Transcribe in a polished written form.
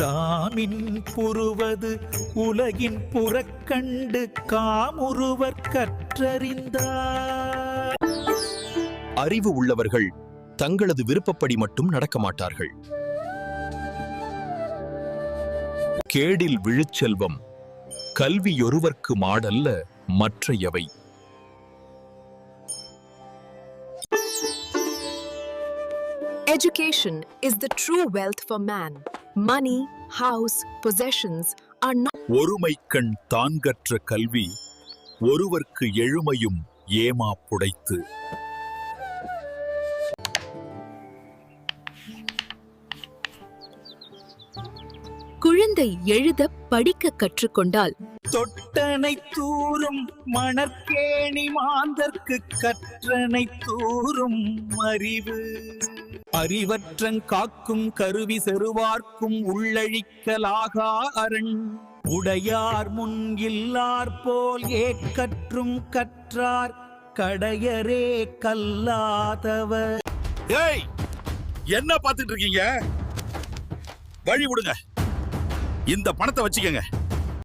தாமின் புருவது உலகின் புறக்கண்டு காமுருவர் கற்றறிந்தார். அறிவு உள்ளவர்கள் தங்களது விருப்பப்படி மட்டும் நடக்க மாட்டார்கள். கேடில் விழுச்செல்வம் கல்வியொருவர்க்கு மாடல்ல மற்றையவை. Education is the true wealth for man. Money, house, possessions are not. ஒருமைக்கண் தான் கற்ற கல்வி ஒருவர்க்கு எழுமையும் ஏமா புடைத்து. குழந்தை எழுத படிக்க கற்றுக்கொண்டால் தொட்டனை தூரும் மணற்கேணி மாந்தர்க்கு கற்றனை தூரும் அறிவு. அறிவற்றங் காக்கும் கருவி செருவார்க்கும் உள்ளழிக்கலாகா அரண். உடையார் முன் இல்லார் போல் ஏக்கற்றும் கற்றார் கடையரே கல்லாதவர். ஏய், என்ன பார்த்துட்டு இருக்கீங்க? வழி விடுங்க. இந்த பணத்தை வச்சுக்கங்க.